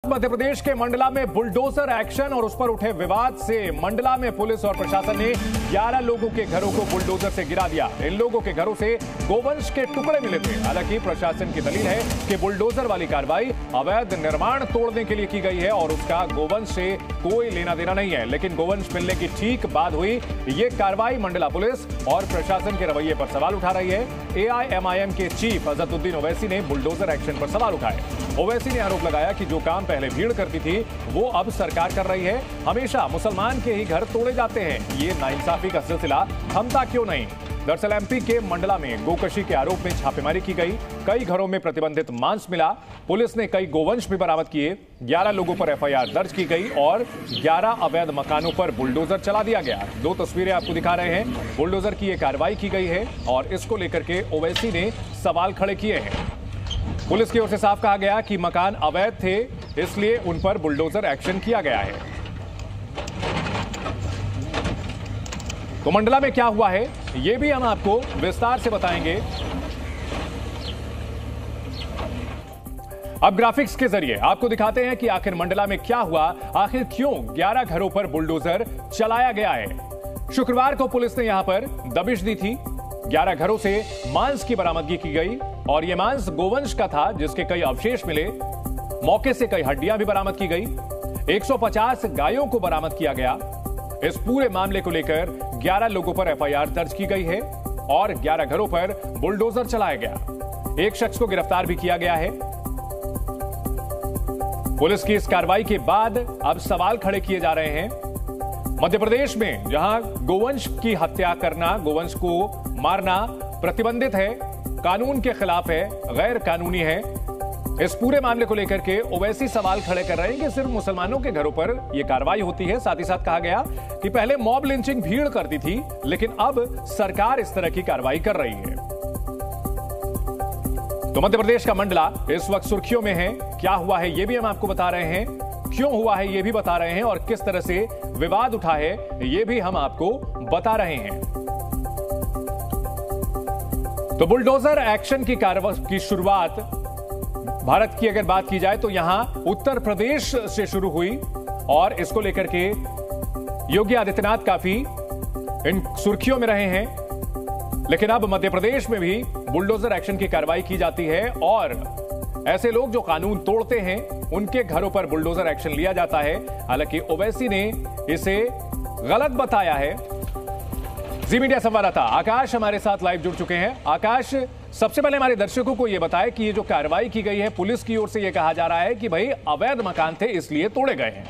मध्य प्रदेश के मंडला में bulldozer action और उस पर उठे विवाद से मंडला में पुलिस और प्रशासन ने 11 लोगों के घरों को बुलडोजर से गिरा दिया। इन लोगों के घरों से गोवंश के टुकड़े मिले थे। हालांकि प्रशासन की दलील है कि बुलडोजर वाली कार्रवाई अवैध निर्माण तोड़ने के लिए की गई है और उसका गोवंश से कोई लेना देना नहीं है। लेकिन गोवंश मिलने की ठीक बाद हुई ये कार्रवाई मंडला पुलिस और प्रशासन के रवैये पर सवाल उठा रही है। AIMIM के चीफ अजदुद्दीन ओवैसी ने बुलडोजर एक्शन पर सवाल उठाए। ओवैसी ने आरोप लगाया कि जो काम पहले भीड़ करती थी वो अब सरकार कर रही है। हमेशा मुसलमान के ही घर तोड़े जाते हैं, ये नाइंसाफी का सिलसिला थमता क्यों नहीं। दरअसल MP के मंडला में गोकशी के आरोप में छापेमारी की गई। कई घरों में प्रतिबंधित मांस मिला। पुलिस ने कई गोवंश भी बरामद किए। 11 लोगों पर FIR दर्ज की गई और 11 अवैध मकानों पर बुलडोजर चला दिया गया। 2 तस्वीरें आपको दिखा रहे हैं। बुलडोजर की यह कार्रवाई की गई है और इसको लेकर के ओवैसी ने सवाल खड़े किए हैं। पुलिस की ओर से साफ कहा गया कि मकान अवैध थे, इसलिए उन पर बुलडोजर एक्शन किया गया है। तो मंडला में क्या हुआ है यह भी हम आपको विस्तार से बताएंगे। अब ग्राफिक्स के जरिए आपको दिखाते हैं कि आखिर मंडला में क्या हुआ, आखिर क्यों 11 घरों पर बुलडोजर चलाया गया है। शुक्रवार को पुलिस ने यहां पर दबिश दी थी। 11 घरों से मांस की बरामदगी की गई और यह मांस गोवंश का था, जिसके कई अवशेष मिले। मौके से कई हड्डियां भी बरामद की गई। 150 गायों को बरामद किया गया। इस पूरे मामले को लेकर 11 लोगों पर FIR दर्ज की गई है और 11 घरों पर बुलडोजर चलाया गया। एक शख्स को गिरफ्तार भी किया गया है। पुलिस की इस कार्रवाई के बाद अब सवाल खड़े किए जा रहे हैं। मध्य प्रदेश में जहां गोवंश की हत्या करना, गोवंश को मारना प्रतिबंधित है, कानून के खिलाफ है, गैर कानूनी है, इस पूरे मामले को लेकर के ओवैसी सवाल खड़े कर रहे हैं कि सिर्फ मुसलमानों के घरों पर यह कार्रवाई होती है। साथ ही साथ कहा गया कि पहले मॉब लिंचिंग भीड़ करती थी, लेकिन अब सरकार इस तरह की कार्रवाई कर रही है। तो मध्य प्रदेश का मंडला इस वक्त सुर्खियों में है। क्या हुआ है यह भी हम आपको बता रहे हैं, क्यों हुआ है यह भी बता रहे हैं और किस तरह से विवाद उठा है यह भी हम आपको बता रहे हैं। तो बुलडोजर एक्शन की कार्रवाई की शुरुआत भारत की अगर बात की जाए तो यहां उत्तर प्रदेश से शुरू हुई और इसको लेकर के योगी आदित्यनाथ काफी इन सुर्खियों में रहे हैं। लेकिन अब मध्य प्रदेश में भी बुलडोजर एक्शन की कार्रवाई की जाती है और ऐसे लोग जो कानून तोड़ते हैं उनके घरों पर बुलडोजर एक्शन लिया जाता है। हालांकि ओवैसी ने इसे गलत बताया है। जी मीडिया संवाददाता आकाश हमारे साथ लाइव जुड़ चुके हैं। आकाश, सबसे पहले हमारे दर्शकों को यह बताएं कि ये जो कार्रवाई की गई है, पुलिस की ओर से यह कहा जा रहा है कि भाई अवैध मकान थे इसलिए तोड़े गए हैं।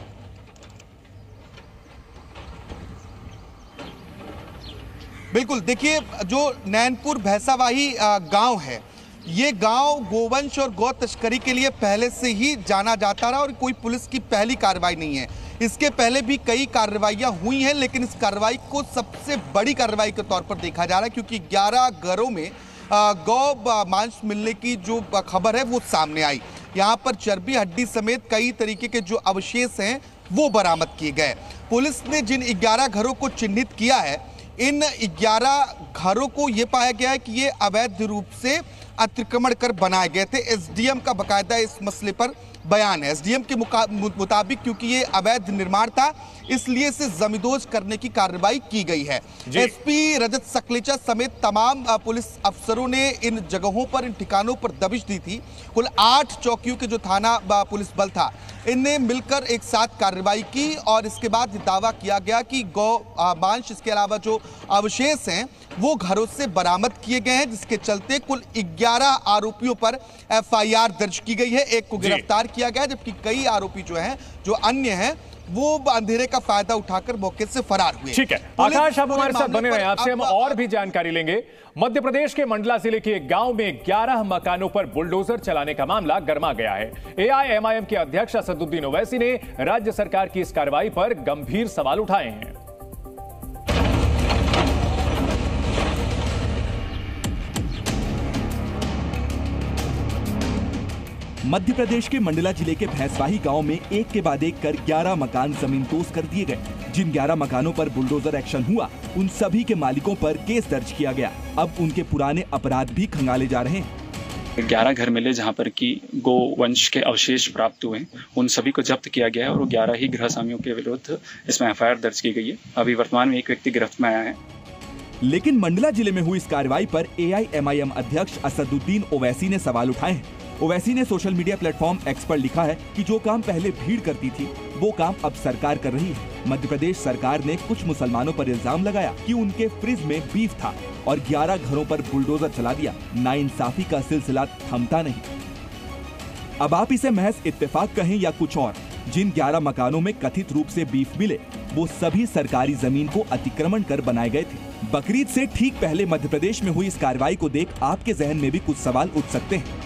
बिल्कुल, देखिए जो नैनपुर भैंसावाही गांव है, ये गांव गोवंश और गौ तस्करी के लिए पहले से ही जाना जाता रहा और कोई पुलिस की पहली कार्रवाई नहीं है। इसके पहले भी कई कार्रवाइयां हुई हैं, लेकिन इस कार्रवाई को सबसे बड़ी कार्रवाई के तौर पर देखा जा रहा है क्योंकि 11 घरों में गौ मांस मिलने की जो खबर है वो सामने आई। यहाँ पर चर्बी, हड्डी समेत कई तरीके के जो अवशेष हैं वो बरामद किए गए। पुलिस ने जिन 11 घरों को चिन्हित किया है, इन 11 घरों को ये पाया गया है कि ये अवैध रूप से अतिक्रमण कर बनाए गए थे। SDM का बाकायदा इस मसले पर बयान है। SDM के मुताबिक क्योंकि ये अवैध निर्माण था इसलिए इसे जमींदोज करने की कार्रवाई की गई है। SP रजत सकलेचा समेत तमाम पुलिस अफसरों ने इन जगहों पर, इन ठिकानों पर दबिश दी थी। कुल 8 चौकियों के जो थाना पुलिस बल था, इनने मिलकर एक साथ कार्रवाई की और इसके बाद दावा किया गया कि गौ मांस, इसके अलावा जो अवशेष हैं वो घरों से बरामद किए गए हैं, जिसके चलते कुल 11 आरोपियों पर FIR दर्ज की गई है। एक को गिरफ्तार किया गया, जबकि कई आरोपी जो हैं, जो अन्य हैं, वो अंधेरे का फायदा उठाकर मौके से फरार हुए। ठीक है आकाश, आप हमारे साथ बने रहे, आपसे हम और भी जानकारी लेंगे। मध्य प्रदेश के मंडला जिले के एक गांव में 11 मकानों पर बुलडोजर चलाने का मामला गर्मा गया है। AIMIM के अध्यक्ष असदुद्दीन ओवैसी ने राज्य सरकार की इस कार्रवाई पर गंभीर सवाल उठाए हैं। मध्य प्रदेश के मंडला जिले के भैंसवाही गांव में एक के बाद एक कर 11 मकान जमींदोज कर दिए गए। जिन 11 मकानों पर बुलडोजर एक्शन हुआ, उन सभी के मालिकों पर केस दर्ज किया गया। अब उनके पुराने अपराध भी खंगाले जा रहे हैं। 11 घर मिले जहां पर कि गोवंश के अवशेष प्राप्त हुए हैं। उन सभी को जब्त किया गया है और 11 ही गृहस्वामियों के विरुद्ध इसमें एफआईआर दर्ज की गई है। अभी वर्तमान में एक व्यक्ति गिरफ्त में आया है। लेकिन मंडला जिले में हुई इस कार्रवाई पर AIMIM अध्यक्ष असदुद्दीन ओवैसी ने सवाल उठाए हैं। ओवैसी ने सोशल मीडिया प्लेटफॉर्म एक्स पर लिखा है कि जो काम पहले भीड़ करती थी वो काम अब सरकार कर रही है। मध्य प्रदेश सरकार ने कुछ मुसलमानों पर इल्जाम लगाया कि उनके फ्रिज में बीफ था और 11 घरों पर बुलडोजर चला दिया। नाइंसाफी का सिलसिला थमता नहीं। अब आप इसे महज इत्तेफाक कहें या कुछ और, जिन 11 मकानों में कथित रूप से बीफ मिले वो सभी सरकारी जमीन को अतिक्रमण कर बनाए गए थे। बकरीद से ठीक पहले मध्य प्रदेश में हुई इस कार्रवाई को देख आपके जहन में भी कुछ सवाल उठ सकते हैं।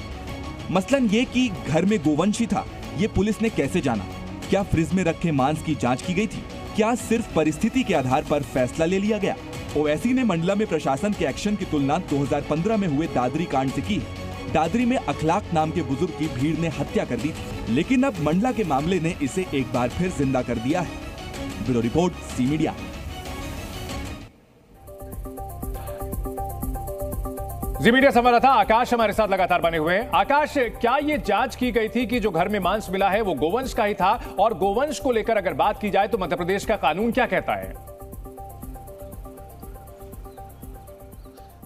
मसलन ये कि घर में गोवंश ही था, ये पुलिस ने कैसे जाना? क्या फ्रिज में रखे मांस की जांच की गई थी? क्या सिर्फ परिस्थिति के आधार पर फैसला ले लिया गया? ओवैसी ने मंडला में प्रशासन के एक्शन की तुलना 2015 में हुए दादरी कांड से की। दादरी में अखलाक नाम के बुजुर्ग की भीड़ ने हत्या कर दी थी, लेकिन अब मंडला के मामले ने इसे एक बार फिर जिंदा कर दिया है। Bureau report, C media. जी मीडिया संवाददाता आकाश हमारे साथ लगातार बने हुए हैं। आकाश, क्या ये जांच की गई थी कि जो घर में मांस मिला है वो गोवंश का ही था? और गोवंश को लेकर अगर बात की जाए तो मध्य प्रदेश का कानून क्या कहता है?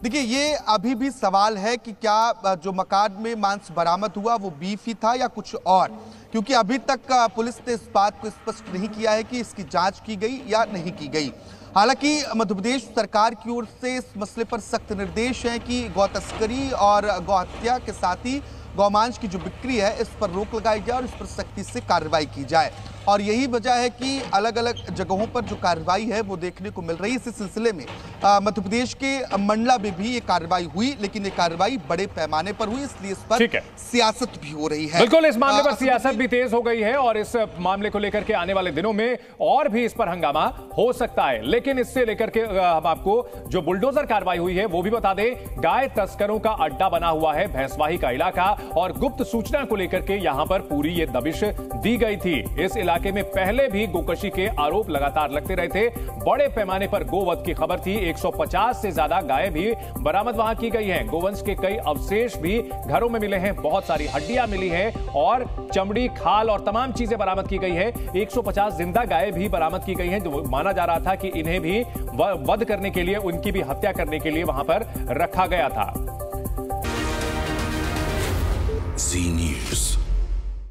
देखिए, ये अभी भी सवाल है कि क्या जो मकान में मांस बरामद हुआ वो बीफ ही था या कुछ और, क्योंकि अभी तक पुलिस ने इस बात को स्पष्ट नहीं किया है कि इसकी जांच की गई या नहीं की गई। हालांकि मध्य प्रदेश सरकार की ओर से इस मसले पर सख्त निर्देश हैं कि गौ तस्करी और गौ हत्या के साथ ही गौमांस की जो बिक्री है इस पर रोक लगाई जाए और इस पर सख्ती से कार्रवाई की जाए। और यही वजह है कि अलग अलग जगहों पर जो कार्रवाई है वो देखने को मिल रही है। इसी सिलसिले में मध्य प्रदेश के मंडला में भी ये कार्रवाई हुई, लेकिन ये कार्रवाई बड़े पैमाने पर हुई, इसलिए इस पर सियासत भी हो रही है। बिल्कुल, इस मामले पर सियासत भी तेज हो गई है और इस मामले को लेकर के आने वाले दिनों में और भी इस पर हंगामा हो सकता है। लेकिन इससे लेकर के हम आपको जो बुलडोजर कार्रवाई हुई है वो भी बता दें। गाय तस्करों का अड्डा बना हुआ है भैंसवाही का इलाका, और गुप्त सूचना को लेकर के यहां पर पूरी ये दबिश दी गई थी। इस इलाके में पहले भी गोकशी के आरोप लगातार लगते रहे थे। बड़े पैमाने पर गोवध की खबर थी। 150 से ज्यादा गायें भी बरामद वहां की गई हैं। गोवंश के कई अवशेष भी घरों में मिले हैं। बहुत सारी हड्डियां मिली हैं और चमड़ी, खाल और तमाम चीजें बरामद की गई है। 150 जिंदा गायें भी बरामद की गई हैं, जो माना जा रहा था कि इन्हें भी वध करने के लिए, उनकी भी हत्या करने के लिए वहां पर रखा गया था। Zee News.